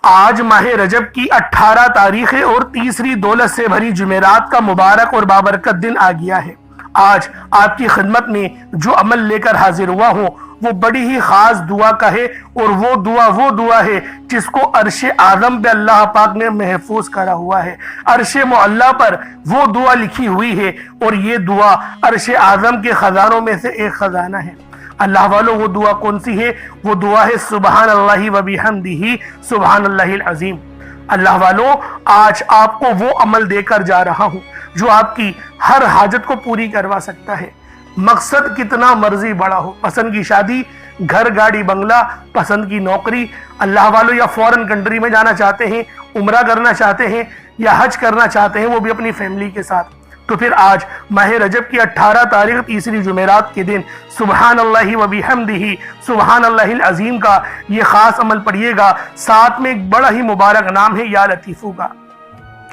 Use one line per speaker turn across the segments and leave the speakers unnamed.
آج ماہ رجب کی 18 تاریخ ہے اور تیسری دولت سے بھری جمعرات کا مبارک اور بابرکت دن آ گیا ہے۔ آج آپ کی خدمت میں جو عمل لے کر حاضر ہوا ہوں وہ بڑی ہی خاص دعا کا ہے، اور وہ دعا ہے جس کو عرش اعظم پہ اللہ پاک نے محفوظ کرا ہوا ہے۔ عرش معلیٰ پر وہ دعا لکھی ہوئی ہے، اور یہ دعا عرش اعظم کے خزانوں میں سے ایک خزانہ ہے۔ اللہ والو، وہ دعا کون سی ہے؟ وہ دعا ہے سبحان اللہ و بحمدہ سبحان اللہ العظیم۔ اللہ والو، آج آپ کو وہ عمل دے کر جا رہا ہوں جو آپ کی ہر حاجت کو پوری کروا سکتا ہے۔ مقصد کتنا مرضی بڑا ہو، پسند کی شادی، گھر گاڑی بنگلہ، پسند کی نوکری، اللہ والو، یا فورن کنٹری میں جانا چاہتے ہیں، عمرہ کرنا چاہتے ہیں یا حج کرنا چاہتے ہیں، وہ بھی اپنی فیملی کے ساتھ، تو پھر آج ماہ رجب کی 18 تاریخ تیسری جمعرات کے دن سبحان اللہ و بحمدہ سبحان اللہ العظیم کا یہ خاص عمل پڑھیے گا۔ ساتھ میں ایک بڑا ہی مبارک نام ہے یا لطیفو کا۔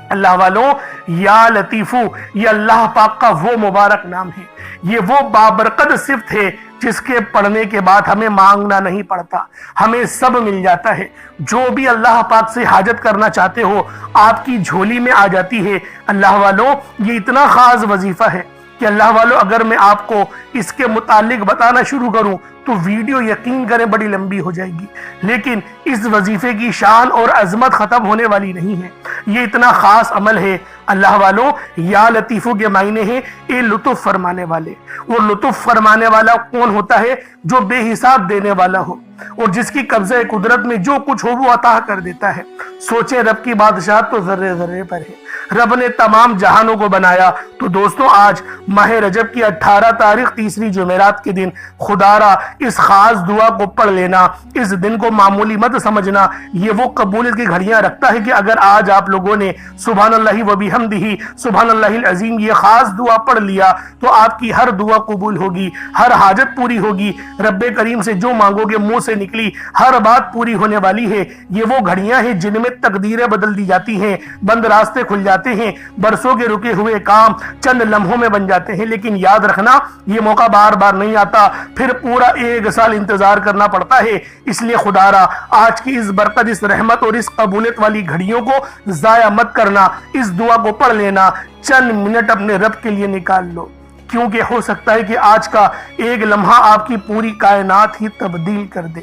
اللہ والو، یا لطیفو یہ اللہ پاک کا وہ مبارک نام ہے، یہ وہ بابرکت صفت ہے جس کے پڑھنے کے بعد ہمیں مانگنا نہیں پڑتا، ہمیں سب مل جاتا ہے۔ جو بھی اللہ پاک سے حاجت کرنا چاہتے ہو آپ کی جھولی میں آ جاتی ہے۔ اللہ والو، یہ اتنا خاص وظیفہ ہے کہ اللہ والو، اگر میں آپ کو اس کے متعلق بتانا شروع کروں تو ویڈیو یقین کریں بڑی لمبی ہو جائے گی، لیکن اس وظیفے کی شان اور عظمت ختم ہونے والی نہیں ہے۔ یہ اتنا خاص عمل ہے۔ اللہ والو، یا لطیفو کے معنی ہیں اے لطف فرمانے والے۔ وہ لطف فرمانے والا کون ہوتا ہے؟ جو بے حساب دینے والا ہو، اور جس کی قبضہ قدرت میں جو کچھ ہو وہ عطا کر دیتا ہے۔ سوچیں، رب کی بادشاہت تو ذرے ذرے پر ہے۔ رب نے تمام جہانوں کو بنایا۔ تو دوستوں، آج ماہ رجب کی 18 تاریخ تیسری جمعرات کے دن خدا را اس خاص دعا کو پڑھ لینا، اس دن کو معمولی مت سمجھنا۔ یہ وہ قبولیت کی گھڑیاں رکھتا ہے کہ اگر آج آپ لوگوں نے سبحان اللہ و بحمدہ سبحان اللہ العظیم یہ خاص دعا پڑھ لیا تو آپ کی ہر دعا قبول ہوگی، ہر حاجت پوری ہوگی، رب کریم سے جو مانگو گے منہ سے نکلی ہر بات پوری ہونے والی ہے۔ یہ وہ گھڑیاں ہیں جن میں تقدیریں بدل دی جاتی ہیں، بند راستے کھل جاتے ہیں، برسوں کے رکے ہوئے کام چند لمحوں میں بن جاتے ہیں۔ لیکن یاد رکھنا، یہ موقع بار بار نہیں آتا، پھر پورا 1 سال انتظار کرنا پڑتا ہے۔ اس لیے خدا را آج کی اس برکت، اس رحمت اور اس قبولیت والی گھڑیوں کو ضائع مت کرنا۔ اس دعا کو پڑھ لینا، چند منٹ اپنے رب کے لیے نکال لو، کیونکہ ہو سکتا ہے کہ آج کا ایک لمحہ آپ کی پوری کائنات ہی تبدیل کر دے۔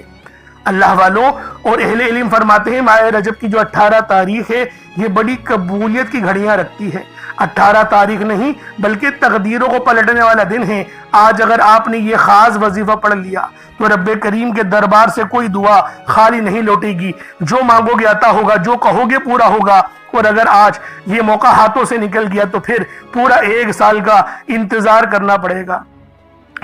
اللہ والوں اور اہل علم فرماتے ہیں ماہ رجب کی جو 18 تاریخ ہے یہ بڑی قبولیت کی گھڑیاں رکھتی ہے۔ 18 تاریخ نہیں بلکہ تقدیروں کو پلٹنے والا دن ہے۔ آج اگر آپ نے یہ خاص وظیفہ پڑھ لیا تو رب کریم کے دربار سے کوئی دعا خالی نہیں لوٹے گی۔ جو مانگو گے عطا ہوگا، جو کہو گے پورا ہوگا۔ اور اگر آج یہ موقع ہاتھوں سے نکل گیا تو پھر پورا 1 سال کا انتظار کرنا پڑے گا۔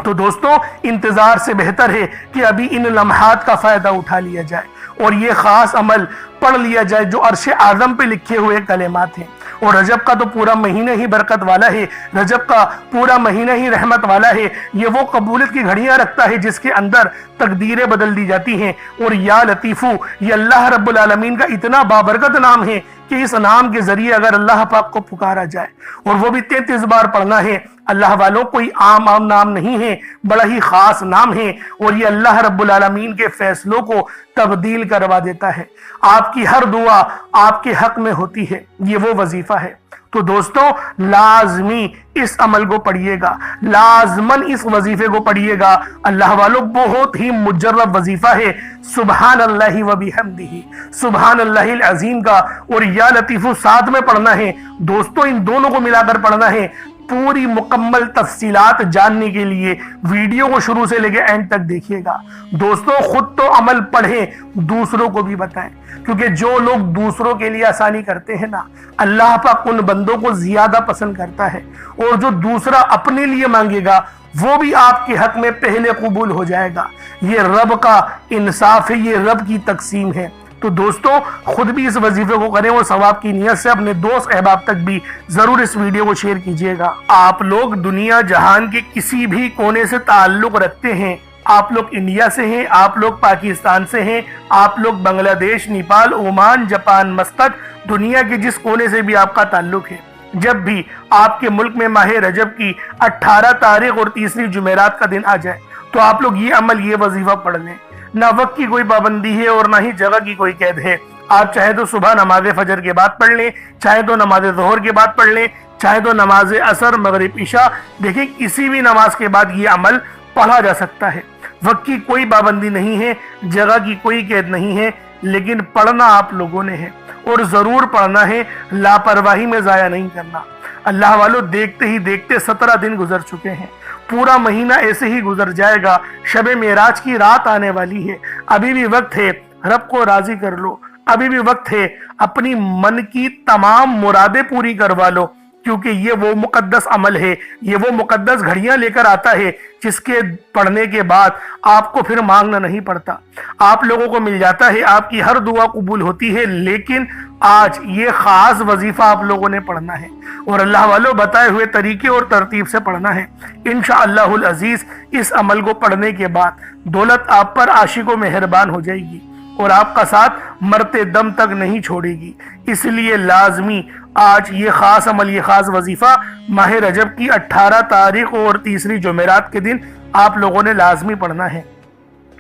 تو دوستوں، انتظار سے بہتر ہے کہ ابھی ان لمحات کا فائدہ اٹھا لیا جائے اور یہ خاص عمل پڑھ لیا جائے جو عرش اعظم پہ لکھے ہوئے کلمات ہیں۔ اور رجب کا تو پورا مہینہ ہی برکت والا ہے، رجب کا پورا مہینہ ہی رحمت والا ہے۔ یہ وہ قبولیت کی گھڑیاں رکھتا ہے جس کے اندر تقدیریں بدل دی جاتی ہیں۔ اور یا لطیفو یہ اللہ رب العالمین کا اتنا بابرکت نام ہے کہ اس نام کے ذریعے اگر اللہ پاک کو پکارا جائے اور وہ بھی 33 بار پڑھنا ہے۔ اللہ والوں، کوئی عام نام نہیں ہے، بڑا ہی خاص نام ہے، اور یہ اللہ رب العالمین کے فیصلوں کو تبدیل کروا دیتا ہے۔ آپ کی ہر دعا آپ کے حق میں ہوتی ہے، یہ وہ وظیفہ ہے۔ تو دوستوں، لازمی اس عمل کو پڑھیے گا، لازماً اس وظیفے کو پڑھیے گا۔ اللہ والوں، بہت ہی مجرب وظیفہ ہے سبحان اللہ و بحمدہ سبحان اللہ العظیم کا، اور یا لطیفو ساتھ میں پڑھنا ہے۔ دوستوں، ان دونوں کو ملا کر پڑھنا ہے۔ پوری مکمل تفصیلات جاننے کے لیے ویڈیو کو شروع سے لے کے اینڈ تک دیکھیے گا۔ دوستوں، خود تو عمل پڑھیں، دوسروں کو بھی بتائیں، کیونکہ جو لوگ دوسروں کے لیے آسانی کرتے ہیں نا، اللہ پاک ان بندوں کو زیادہ پسند کرتا ہے، اور جو دوسرا اپنے لیے مانگے گا وہ بھی آپ کے حق میں پہلے قبول ہو جائے گا۔ یہ رب کا انصاف ہے، یہ رب کی تقسیم ہے۔ تو دوستوں، خود بھی اس وظیفے کو کریں اور ثواب کی نیت سے اپنے دوست احباب تک بھی ضرور اس ویڈیو کو شیئر کیجیے گا۔ آپ لوگ دنیا جہان کے کسی بھی کونے سے تعلق رکھتے ہیں، آپ لوگ انڈیا سے ہیں، آپ لوگ پاکستان سے ہیں، آپ لوگ بنگلہ دیش، نیپال، عمان، جاپان، مسقط، دنیا کے جس کونے سے بھی آپ کا تعلق ہے، جب بھی آپ کے ملک میں ماہ رجب کی 18 تاریخ اور تیسری جمعرات کا دن آ جائے تو آپ لوگ یہ عمل، یہ وظیفہ پڑھ لیں۔ نہ وقت کی کوئی پابندی ہے اور نہ ہی جگہ کی کوئی قید ہے۔ آپ چاہے تو صبح نماز فجر کے بعد پڑھ لیں، چاہے تو نماز ظہر کے بعد پڑھ لیں، چاہے تو نماز عصر مغرب عشاء، دیکھیں کسی بھی نماز کے بعد یہ عمل پڑھا جا سکتا ہے۔ وقت کی کوئی پابندی نہیں ہے، جگہ کی کوئی قید نہیں ہے، لیکن پڑھنا آپ لوگوں نے ہے اور ضرور پڑھنا ہے، لاپرواہی میں ضائع نہیں کرنا۔ اللہ والو، دیکھتے ہی دیکھتے 17 دن گزر چکے ہیں، پورا مہینہ ایسے ہی گزر جائے گا، شب معراج کی رات آنے والی ہے، ابھی بھی وقت ہے، رب کو راضی کر لو، ابھی بھی وقت ہے، اپنی من کی تمام مرادیں پوری کروا لو، کیونکہ یہ وہ مقدس عمل ہے، یہ وہ مقدس گھڑیاں لے کر آتا ہے جس کے پڑھنے کے بعد آپ کو پھر مانگنا نہیں پڑتا، آپ لوگوں کو مل جاتا ہے، آپ کی ہر دعا قبول ہوتی ہے۔ لیکن آج یہ خاص وظیفہ آپ لوگوں نے پڑھنا ہے اور اللہ والوں بتائے ہوئے طریقے اور ترتیب سے پڑھنا ہے۔ انشاءاللہ العزیز اس عمل کو پڑھنے کے بعد دولت آپ پر عاشق و مہربان ہو جائے گی اور آپ کا ساتھ مرتے دم تک نہیں چھوڑے گی۔ اس لیے لازمی آج یہ خاص عمل، یہ خاص وظیفہ ماہ رجب کی 18 تاریخ اور تیسری جمعرات کے دن آپ لوگوں نے لازمی پڑھنا ہے۔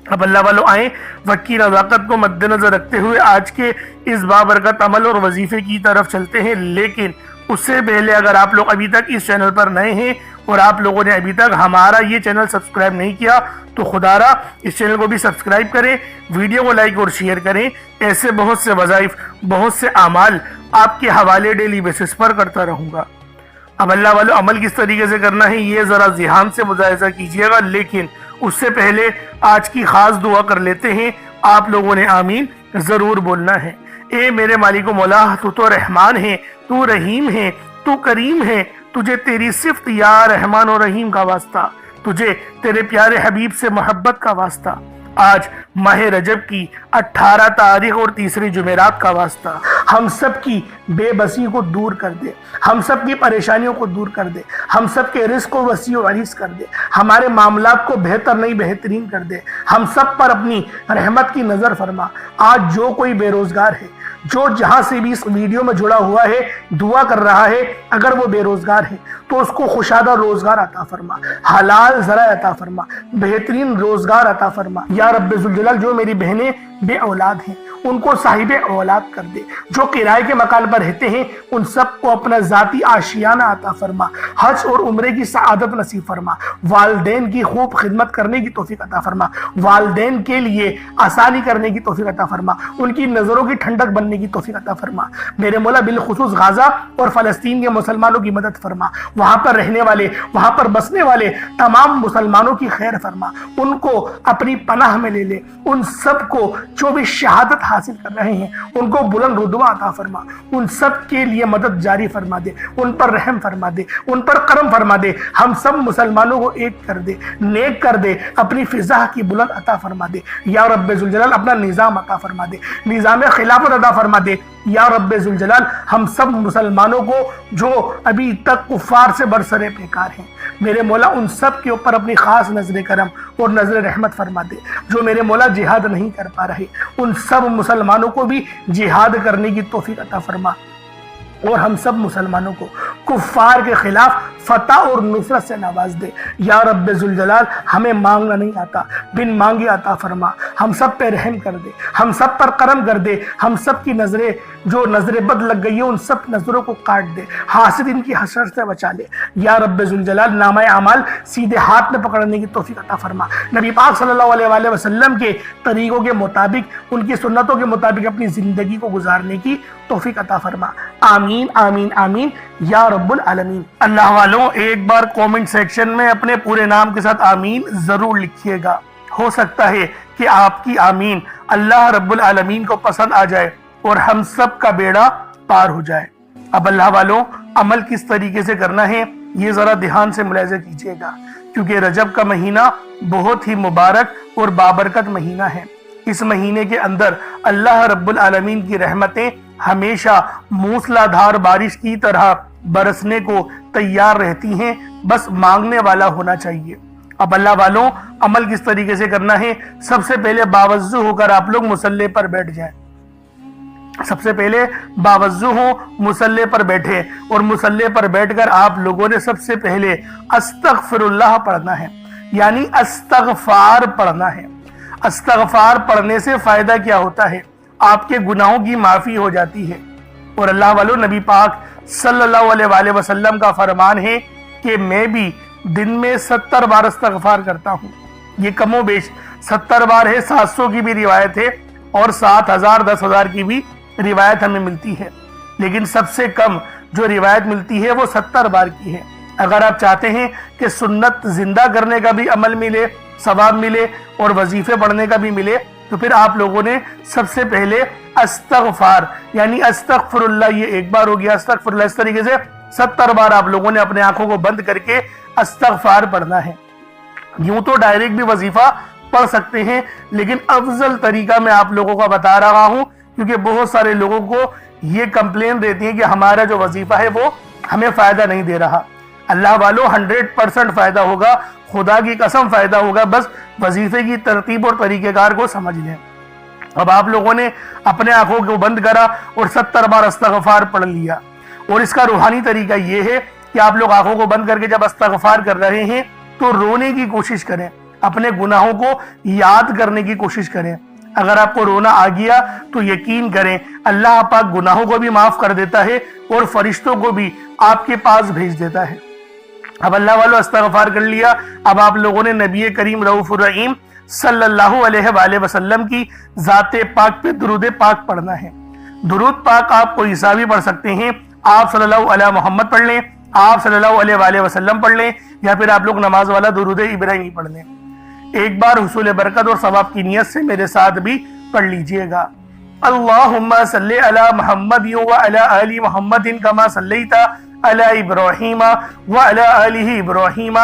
اب اللہ والوں آئیں، وقت کی نزاکت کو مد نظر رکھتے ہوئے آج کے اس بابرکت عمل اور وظیفے کی طرف چلتے ہیں۔ لیکن اس سے پہلے اگر آپ لوگ ابھی تک اس چینل پر نئے ہیں اور آپ لوگوں نے ابھی تک ہمارا یہ چینل سبسکرائب نہیں کیا تو خدا را اس چینل کو بھی سبسکرائب کریں، ویڈیو کو لائک اور شیئر کریں۔ ایسے بہت سے وظائف، بہت سے اعمال آپ کے حوالے ڈیلی بیسس پر کرتا رہوں گا۔ اب اللہ والو عمل کس طریقے سے کرنا ہے یہ ذرا ذہن سے ملاحظہ کیجئے گا، لیکن اس سے پہلے آج کی خاص دعا کر لیتے ہیں۔ آپ لوگوں نے آمین ضرور بولنا ہے۔ اے میرے مالک و مولا، تو رحمان ہے، تو رحیم ہے، تو کریم ہے، تجھے تیری صفت یا رحمان و رحیم کا واسطہ، تجھے تیرے پیارے حبیب سے محبت کا واسطہ، آج ماہ رجب کی 18 تاریخ اور تیسری جمعرات کا واسطہ، ہم سب کی بے بسی کو دور کر دے، ہم سب کی پریشانیوں کو دور کر دے، ہم سب کے رزق کو وسیع و عریض کر دے، ہمارے معاملات کو بہتر نہیں بہترین کر دے، ہم سب پر اپنی رحمت کی نظر فرما۔ آج جو کوئی بے روزگار ہے، جو جہاں سے بھی اس ویڈیو میں جڑا ہوا ہے دعا کر رہا ہے، اگر وہ بے روزگار ہے تو اس کو خوشادہ روزگار عطا فرما، حلال ذرائع عطا فرما، بہترین روزگار عطا فرما۔ یا رب ذوالجلال، جو میری بہنیں بے اولاد ہیں ان کو صاحب اولاد کر دے، جو کرائے کے مکان پر رہتے ہیں ان سب کو اپنا ذاتی آشیانہ عطا فرما، حج اور عمرے کی سعادت نصیب فرما، والدین کی خوب خدمت کرنے کی توفیق عطا فرما، والدین کے لیے آسانی کرنے کی توفیق عطا فرما، ان کی نظروں کی ٹھنڈک بننے کی توفیق عطا فرما۔ میرے مولا بالخصوص غزہ اور فلسطین کے مسلمانوں کی مدد فرما، وہاں پر رہنے والے، وہاں پر بسنے والے تمام مسلمانوں کی خیر فرما، ان کو اپنی پناہ میں لے لے، ان سب کو جو بھی شہادت حاصل کر رہے ہیں ان کو بلند رتبہ عطا فرما، ان سب کے لیے مدد جاری فرما دے، ان پر رحم فرما دے، ان پر کرم فرما دے، ہم سب مسلمانوں کو ایک کر دے، نیک کر دے، اپنی فضا کی بلند عطا فرما دے۔ یا رب ذوالجلال اپنا نظام عطا فرما دے، نظام خلافت عطا فرما دے۔ یا رب ذوالجلال ہم سب مسلمانوں کو جو ابھی تک کفار سے برسرے پیکار ہیں، میرے مولا ان سب کے اوپر اپنی خاص نظر کرم اور نظر رحمت فرما دے۔ جو میرے مولا جہاد نہیں کر پا رہے ان سب مسلمانوں کو بھی جہاد کرنے کی توفیق عطا فرما، اور ہم سب مسلمانوں کو کفار کے خلاف فتح اور نصرت سے نواز دے۔ یا رب ذوالجلال ہمیں مانگنا نہیں آتا، بن مانگے عطا فرما، ہم سب پہ رحم کر دے، ہم سب پر کرم کر دے، ہم سب کی نظریں جو نظر بد لگ گئی ہے ان سب نظروں کو کاٹ دے، حاسد ان کی حسرت سے بچا لے۔ یا رب ذوالجلال نامہ اعمال سیدھے ہاتھ میں پکڑنے کی توفیق عطا فرما، نبی پاک صلی اللہ علیہ وآلہ وسلم کے طریقوں کے مطابق، ان کی سنتوں کے مطابق اپنی زندگی کو گزارنے کی توفیق عطا فرما۔ آمین آمین آمین یا رب العالمین۔ اللہ والوں ایک بار کومنٹ سیکشن میں اپنے پورے نام کے ساتھ آمین ضرور لکھیے گا، ہو سکتا ہے کہ آپ کی آمین اللہ رب العالمین کو پسند آ جائے اور ہم سب کا بیڑا پار ہو جائے۔ اب اللہ والوں عمل کس طریقے سے کرنا ہے یہ ذرا دھیان سے ملاحظہ کیجیے گا، کیونکہ رجب کا مہینہ بہت ہی مبارک اور بابرکت مہینہ ہے۔ اس مہینے کے اندر اللہ رب العالمین کی رحمتیں ہمیشہ موسلا دھار بارش کی طرح برسنے کو تیار رہتی ہیں، بس مانگنے والا ہونا چاہیے۔ اب اللہ والوں عمل کس طریقے سے کرنا ہے، سب سے پہلے باوضو ہو کر آپ لوگ مصلی پر بیٹھ جائیں، سب سے پہلے باوضو ہو مصلی پر بیٹھے، اور مصلی پر بیٹھ کر آپ لوگوں نے سب سے پہلے استغفر اللہ پڑھنا ہے، یعنی استغفار پڑھنا ہے۔ استغفار پڑھنے سے فائدہ کیا ہوتا ہے؟ آپ کے گناہوں کی معافی ہو جاتی ہے۔ اور اللہ والو، نبی پاک صلی اللہ علیہ وآلہ وسلم کا فرمان ہے کہ میں بھی دن میں 70 بار استغفار کرتا ہوں۔ یہ کم و بیش 70 بار ہے، 700 کی بھی روایت ہے اور 7000 10,000 کی بھی روایت ہمیں ملتی ہے، لیکن سب سے کم جو روایت ملتی ہے وہ 70 بار کی ہے۔ اگر آپ چاہتے ہیں کہ سنت زندہ کرنے کا بھی عمل ملے، ثواب ملے اور وظیفے پڑھنے کا بھی ملے، تو پھر آپ لوگوں نے سب سے پہلے استغفار یعنی استغفر اللہ، یہ ایک بار ہو گیا استغفر اللہ، اس طریقے سے 70 بار آپ لوگوں نے اپنے آنکھوں کو بند کر کے استغفار پڑھنا ہے۔ یوں تو ڈائریکٹ بھی وظیفہ پڑھ سکتے ہیں، لیکن افضل طریقہ میں آپ لوگوں کو بتا رہا ہوں، کیونکہ بہت سارے لوگوں کو یہ کمپلین رہتی ہے کہ ہمارا جو وظیفہ ہے وہ ہمیں فائدہ نہیں دے رہا۔ اللہ والو 100% فائدہ ہوگا، خدا کی قسم فائدہ ہوگا، بس وظیفے کی ترتیب اور طریقہ کار کو سمجھ لیں۔ اب آپ لوگوں نے اپنے آنکھوں کو بند کرا اور 70 بار استغفار پڑھ لیا، اور اس کا روحانی طریقہ یہ ہے کہ آپ لوگ آنکھوں کو بند کر کے جب استغفار کر رہے ہیں تو رونے کی کوشش کریں، اپنے گناہوں کو یاد کرنے کی کوشش کریں۔ اگر آپ کو رونا آ گیا تو یقین کریں اللہ پاک گناہوں کو بھی معاف کر دیتا ہے اور فرشتوں کو بھی آپ کے پاس بھیج دیتا ہے۔ اب اللہ والو استغفار کر لیا، اب آپ لوگوں نے نبی کریم رؤوف الرحیم صلی اللہ علیہ وآلہ وسلم کی ذات پاک پہ درود پاک پڑھنا ہے۔ درود پاک آپ کوئی سا بھی پڑھ سکتے ہیں، آپ صلی اللہ علیہ محمد پڑھ لیں، آپ صلی اللہ علیہ وآلہ وسلم پڑھ لیں، یا پھر آپ لوگ نماز والا درود ابراہیمی پڑھ لیں۔ ایک بار حصول برکت اور ثواب کی نیت سے میرے ساتھ بھی پڑھ لیجئے گا۔ اللہم صلی علی محمد وعلی آل محمد کما صلیت علی ابراہیم وعلی آل ابراہیم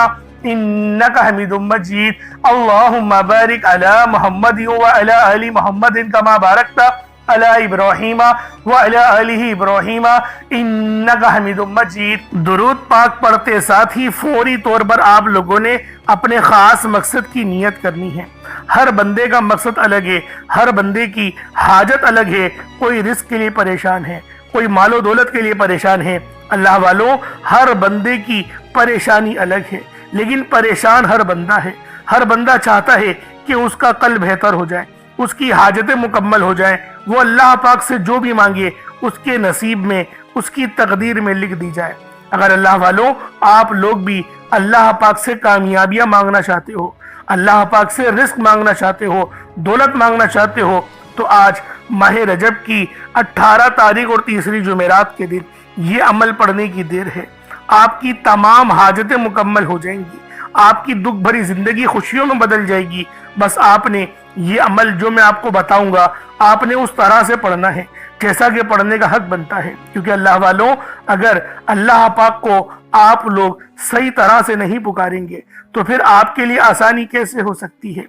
انک حمید مجید۔ اللہم بارک علی محمد وعلی آل محمد کما بارکت علی ابراہیم وعلی آل ابراہیم انک حمید مجید۔ درود پاک پڑھتے ساتھ ہی فوری طور پر آپ لوگوں نے اپنے خاص مقصد کی نیت کرنی ہے۔ ہر بندے کا مقصد الگ ہے، ہر بندے کی حاجت الگ ہے، کوئی رزق کے لیے پریشان ہے، کوئی مال و دولت کے لیے پریشان ہے۔ اللہ والوں، ہر بندے کی پریشانی الگ ہے، لیکن پریشان ہر بندہ ہے۔ ہر بندہ چاہتا ہے کہ اس کا قلب بہتر ہو جائے، اس کی حاجتیں مکمل ہو جائیں، وہ اللہ پاک سے جو بھی مانگے اس کے نصیب میں، اس کی تقدیر میں لکھ دی جائے۔ اگر اللہ والوں آپ لوگ بھی اللہ پاک سے کامیابیاں مانگنا چاہتے ہو، اللہ پاک سے رزق مانگنا چاہتے ہو، دولت مانگنا چاہتے ہو، تو آج ماہ رجب کی 18 تاریخ اور تیسری جمعرات کے دن یہ عمل پڑھنے کی دیر ہے۔ آپ کی تمام حاجتیں مکمل ہو جائیں گی، آپ کی دکھ بھری زندگی خوشیوں میں بدل جائے گی۔ بس آپ نے یہ عمل جو میں آپ کو بتاؤں گا آپ نے اس طرح سے پڑھنا ہے جیسا کہ پڑھنے کا حق بنتا ہے، کیونکہ اللہ والوں اگر اللہ پاک کو آپ لوگ صحیح طرح سے نہیں پکاریں گے تو پھر آپ کے لیے آسانی کیسے ہو سکتی ہے؟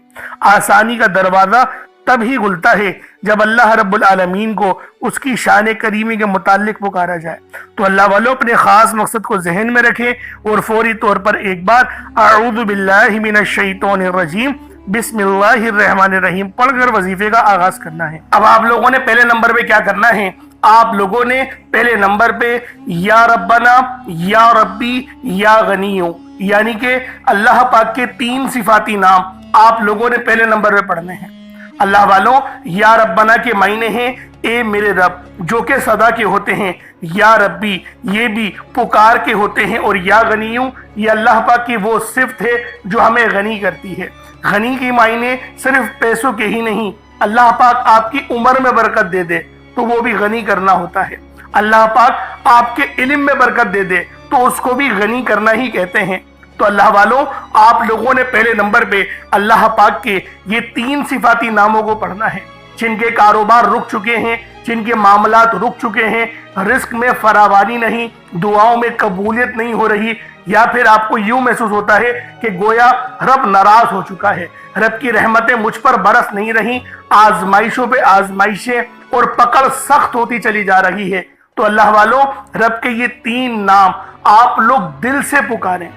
آسانی کا دروازہ تب ہی کھلتا ہے جب اللہ رب العالمین کو اس کی شان کریمی کے متعلق پکارا جائے۔ تو اللہ والوں اپنے خاص مقصد کو ذہن میں رکھیں اور فوری طور پر ایک بار اعوذ باللہ من الشیطان الرجیم بسم اللہ الرحمن الرحیم پڑھ کر وظیفے کا آغاز کرنا ہے۔ اب آپ لوگوں نے پہلے نمبر پہ کیا کرنا ہے؟ آپ لوگوں نے پہلے نمبر پہ یا ربنا، یا ربی، یا غنیوں، یعنی کہ اللہ پاک کے 3 صفاتی نام آپ لوگوں نے پہلے نمبر پہ پڑھنے ہیں۔ اللہ والوں یا ربنا کے معنی ہیں اے میرے رب، جو کہ صدا کے ہوتے ہیں، یا ربی یہ بھی پکار کے ہوتے ہیں، اور یا غنیوں یہ اللہ پاک کی وہ صفت ہے جو ہمیں غنی کرتی ہے۔ غنی کی معنی صرف پیسوں کے ہی نہیں، اللہ پاک آپ کی عمر میں برکت دے دے تو وہ بھی غنی کرنا ہوتا ہے۔ اللہ پاک آپ کے علم میں برکت دے دے تو اس کو بھی غنی کرنا ہی کہتے ہیں۔ تو اللہ والوں آپ لوگوں نے پہلے نمبر پہ اللہ پاک کے یہ 3 صفاتی ناموں کو پڑھنا ہے، جن کے کاروبار رک چکے ہیں، جن کے معاملات رک چکے ہیں، رزق میں فراوانی نہیں، دعاؤں میں قبولیت نہیں ہو رہی، یا پھر آپ کو یوں محسوس ہوتا ہے کہ گویا رب ناراض ہو چکا ہے، رب کی رحمتیں مجھ پر برس نہیں رہی، آزمائشوں پہ آزمائشیں اور پکڑ سخت ہوتی چلی جا رہی ہے۔ تو اللہ والوں رب کے یہ 3 نام آپ لوگ دل سے پکاریں۔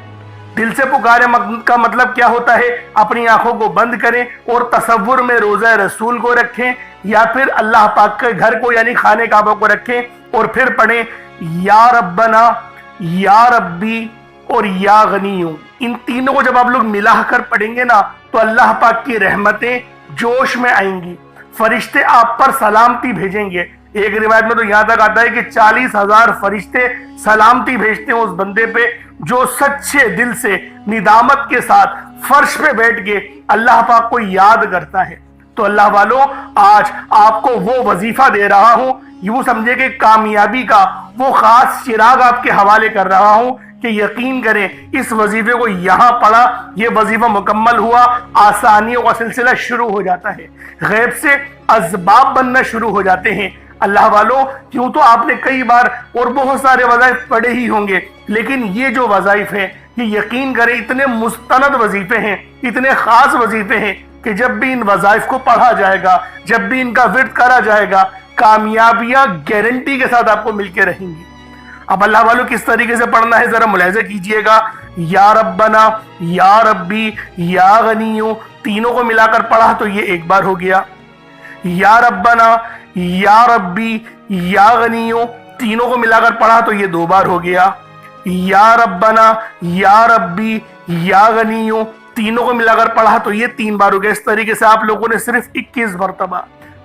دل سے پکارے کا مطلب کیا ہوتا ہے؟ اپنی آنکھوں کو بند کریں اور تصور میں روضہ رسول کو رکھیں، یا پھر اللہ پاک کے گھر کو یعنی خانہ کعبہ کو رکھیں، اور پھر پڑھیں یا ربنا، یا ربی اور یا غنیوں۔ ان تینوں کو جب آپ لوگ ملا کر پڑھیں گے نا تو اللہ پاک کی رحمتیں جوش میں آئیں گی، فرشتے آپ پر سلامتی بھیجیں گے۔ ایک روایت میں تو یہاں تک آتا ہے کہ 40,000 فرشتے سلامتی بھیجتے ہیں اس بندے پہ جو سچے دل سے ندامت کے ساتھ فرش پہ بیٹھ کے اللہ پاک کو یاد کرتا ہے۔ تو اللہ والوں، آج آپ کو وہ وظیفہ دے رہا ہوں، یوں سمجھے کہ کامیابی کا وہ خاص چراغ آپ کے حوالے کر رہا ہوں کہ یقین کریں اس وظیفے کو یہاں پڑھا، یہ وظیفہ مکمل ہوا، آسانیوں کا سلسلہ شروع ہو جاتا ہے، غیب سے اسباب بننا شروع ہو جاتے ہیں۔ اللہ والوں، کیوں تو آپ نے کئی بار اور بہت سارے وظائف پڑھے ہی ہوں گے، لیکن یہ جو وظائف ہیں یہ یقین کریں اتنے مستند وظیفے ہیں، اتنے خاص وظیفے ہیں کہ جب بھی ان وظائف کو پڑھا جائے گا، جب بھی ان کا ورد کرا جائے گا، کامیابیاں گارنٹی کے ساتھ آپ کو مل کے رہیں گی۔ اب اللہ والوں کس طریقے سے پڑھنا ہے ذرا ملاحظہ کیجئے گا۔ یا ربنا، یا ربی، یا غنیو، تینوں کو ملا کر پڑھا تو یہ ایک بار ہو گیا۔ یا ربنا، یا ربی، یا غنیو، تینوں کو ملا کر پڑھا تو یہ 2 بار ہو گیا۔ یا ربنا، یا ربی، یا غنیو، تینوں کو ملا کر پڑھا تو یہ 3 بار ہو گیا۔ اس طریقے سے آپ لوگوں نے صرف 21 مرتبہ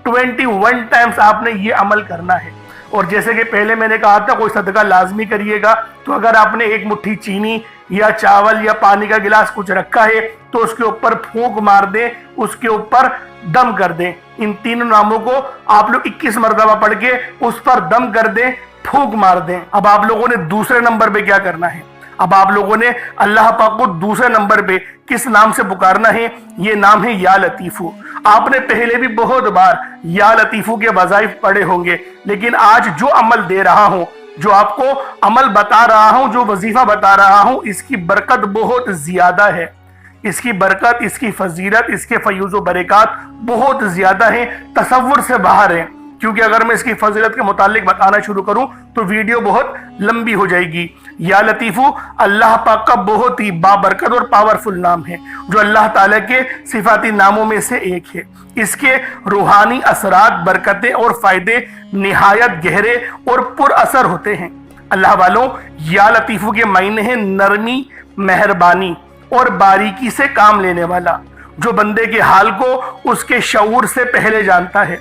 21 ٹائمز آپ نے یہ عمل کرنا ہے۔ اور جیسے کہ پہلے میں نے کہا تھا کوئی صدقہ لازمی کریے گا، تو اگر آپ نے 1 مٹھی چینی یا چاول یا پانی کا گلاس کچھ رکھا ہے تو اس کے اوپر پھونک مار دیں، اس کے اوپر دم کر دیں۔ ان 3 ناموں کو آپ لوگ 21 مرتبہ پڑھ کے اس پر دم کر دیں، پھونک مار دیں۔ اب آپ لوگوں نے دوسرے نمبر پہ کیا کرنا ہے؟ اب آپ لوگوں نے اللہ پاک کو دوسرے نمبر پہ کس نام سے پکارنا ہے؟ یہ نام ہے یا لطیفو۔ آپ نے پہلے بھی بہت بار یا لطیفو کے وظائف پڑھے ہوں گے، لیکن آج جو عمل دے رہا ہوں، جو آپ کو عمل بتا رہا ہوں، جو وظیفہ بتا رہا ہوں، اس کی برکت بہت زیادہ ہے۔ اس کی برکت، اس کی فضیلت، اس کے فیوز و برکات بہت زیادہ ہیں، تصور سے باہر ہیں۔ کیونکہ اگر میں اس کی فضیلت کے متعلق بتانا شروع کروں تو ویڈیو بہت لمبی ہو جائے گی۔ یا لطیفو اللہ پاک کا بہت ہی بابرکت اور پاورفل نام ہے، جو اللہ تعالیٰ کے صفاتی ناموں میں سے ایک ہے۔ اس کے روحانی اثرات، برکتیں اور فائدے نہایت گہرے اور پر اثر ہوتے ہیں۔ اللہ والوں، یا لطیفو کے معنی ہیں نرمی، مہربانی اور باریکی سے کام لینے والا، جو بندے کے حال کو اس کے شعور سے پہلے جانتا ہے،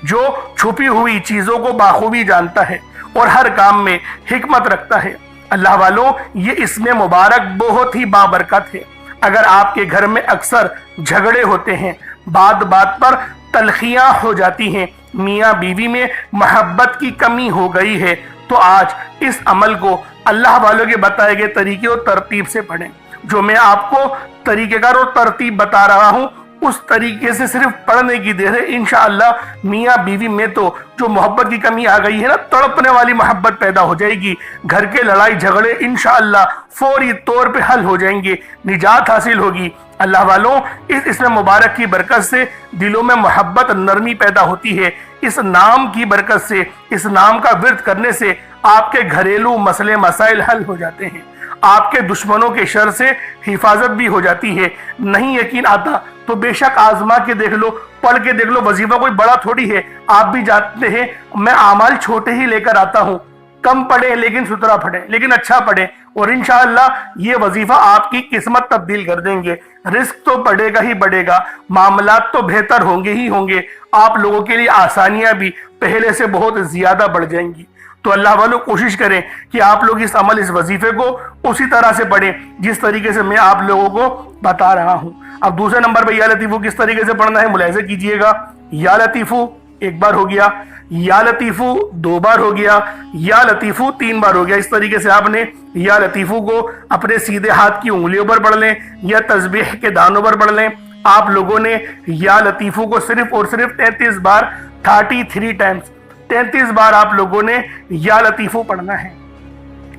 جو چھپی ہوئی چیزوں کو بخوبی جانتا ہے اور ہر کام میں حکمت رکھتا ہے۔ اللہ والوں، یہ اسم مبارک بہت ہی بابرکت ہے۔ اگر آپ کے گھر میں اکثر جھگڑے ہوتے ہیں، بات بات پر تلخیاں ہو جاتی ہیں، میاں بیوی میں محبت کی کمی ہو گئی ہے، تو آج اس عمل کو اللہ والوں کے بتائے گئے طریقے اور ترتیب سے پڑھیں۔ جو میں آپ کو طریقہ کار اور ترتیب بتا رہا ہوں، اس طریقے سے صرف پڑھنے کی دیر ہے۔ انشاءاللہ میاں بیوی میں تو جو محبت کی کمی آ گئی ہے نا، تڑپنے والی محبت پیدا ہو جائے گی، گھر کے لڑائی جھگڑے انشاءاللہ فوری طور پہ حل ہو جائیں گے، نجات حاصل ہوگی۔ اللہ والوں، اس اسم مبارک کی برکت سے دلوں میں محبت، نرمی پیدا ہوتی ہے۔ اس نام کی برکت سے، اس نام کا ورد کرنے سے آپ کے گھریلو مسئلے مسائل حل ہو جاتے ہیں، آپ کے دشمنوں کے شر سے حفاظت بھی ہو جاتی ہے۔ نہیں یقین آتا تو بے شک آزما کے دیکھ لو، پڑھ کے دیکھ لو، وظیفہ کوئی بڑا تھوڑی ہے۔ آپ بھی جانتے ہیں میں اعمال چھوٹے ہی لے کر آتا ہوں، کم پڑھیں لیکن ستھرا پڑھیں، لیکن اچھا پڑھیں، اور انشاءاللہ یہ وظیفہ آپ کی قسمت تبدیل کر دیں گے۔ رزق تو بڑھے گا ہی بڑھے گا، معاملات تو بہتر ہوں گے ہی ہوں گے، آپ لوگوں کے لیے آسانیاں بھی پہلے سے بہت زیادہ بڑھ جائیں گی۔ تو اللہ والوں کوشش کریں کہ آپ لوگ اس عمل، اس وظیفے کو اسی طرح سے پڑھیں جس طریقے سے میں آپ لوگوں کو بتا رہا ہوں۔ اب دوسرے نمبر پہ یا لطیفو کس طریقے سے پڑھنا ہے ملاحظہ کیجئے گا۔ یا لطیفو 1 بار ہو گیا، یا لطیفو 2 بار ہو گیا، یا لطیفو 3 بار ہو گیا۔ اس طریقے سے آپ نے یا لطیفو کو اپنے سیدھے ہاتھ کی انگلیوں پر پڑھ لیں یا تسبیح کے دانوں پر پڑھ لیں۔ آپ لوگوں نے یا لطیفو کو صرف اور صرف 33 بار 33 ٹائمز 33 بار آپ لوگوں نے یا لطیفو پڑھنا ہے۔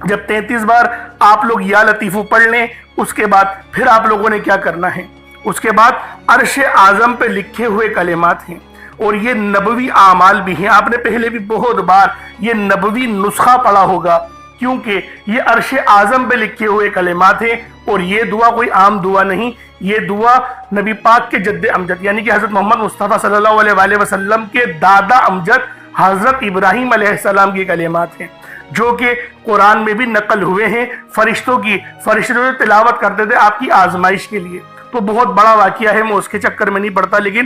جب 33 بار آپ لوگ یا لطیفو پڑھ لیں، اس کے بعد پھر آپ لوگوں نے کیا کرنا ہے؟ اس کے بعد عرش اعظم پہ لکھے ہوئے کلمات ہیں، اور یہ نبوی اعمال بھی ہیں۔ آپ نے پہلے بھی بہت بار یہ نبوی نسخہ پڑھا ہوگا، کیونکہ یہ عرش اعظم پہ لکھے ہوئے کلمات ہیں، اور یہ دعا کوئی عام دعا نہیں، یہ دعا نبی پاک کے جد امجد یعنی کہ حضرت محمد مصطفیٰ صلی اللہ علیہ وآلہ وسلم کے دادا امجد حضرت ابراہیم علیہ السلام کی کلمات ہیں، جو کہ قرآن میں بھی نقل ہوئے ہیں فرشتے جو تلاوت کرتے تھے آپ کی آزمائش کے لیے۔ تو بہت بڑا واقعہ ہے، میں اس کے چکر میں نہیں پڑتا، لیکن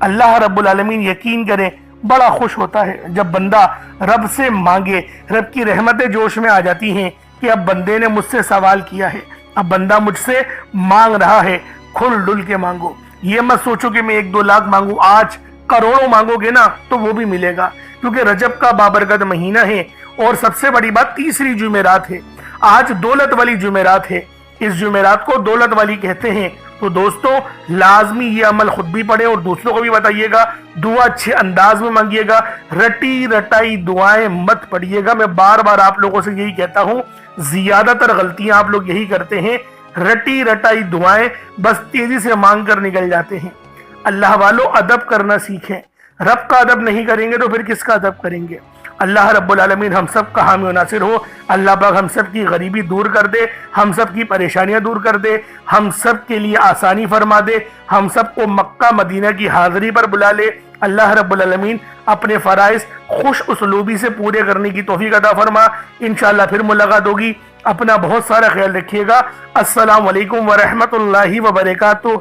اللہ رب العالمین یقین کریں بڑا خوش ہوتا ہے جب بندہ رب سے مانگے۔ رب کی رحمتیں جوش میں آ جاتی ہیں کہ اب بندے نے مجھ سے سوال کیا ہے، اب بندہ مجھ سے مانگ رہا ہے، کھل ڈل کے مانگو۔ یہ مت سوچو کہ میں 1-2 لاکھ مانگوں، آج کروڑوں مانگو گے نا تو وہ بھی ملے گا، کیونکہ رجب کا بابرکت مہینہ ہے اور سب سے بڑی بات تیسری جمعرات ہے۔ آج دولت والی جمعرات ہے، اس جمعرات کو دولت والی کہتے ہیں۔ تو دوستو لازمی یہ عمل خود بھی پڑھیں اور دوسروں کو بھی بتائیے گا، دعا اچھے انداز میں مانگیے گا، رٹی رٹائی دعائیں مت پڑھیے گا۔ میں بار بار آپ لوگوں سے یہی کہتا ہوں، زیادہ تر غلطیاں آپ لوگ یہی کرتے ہیں، رٹی رٹائی دعائیں بس تیزی سے مانگ کر نکل جاتے ہیں۔ اللہ والو ادب کرنا سیکھیں، رب کا ادب نہیں کریں گے تو پھر کس کا ادب کریں گے؟ اللہ رب العالمین ہم سب کا حامی و ناصر ہو۔ اللہ پاک ہم سب کی غریبی دور کر دے، ہم سب کی پریشانیاں دور کر دے، ہم سب کے لیے آسانی فرما دے، ہم سب کو مکہ مدینہ کی حاضری پر بلا لے۔ اللہ رب العالمین اپنے فرائض خوش اسلوبی سے پورے کرنے کی توفیق عطا فرما۔ انشاءاللہ پھر ملاقات ہوگی، اپنا بہت سارا خیال رکھیے گا۔ السلام علیکم ورحمۃ اللہ وبرکاتہ۔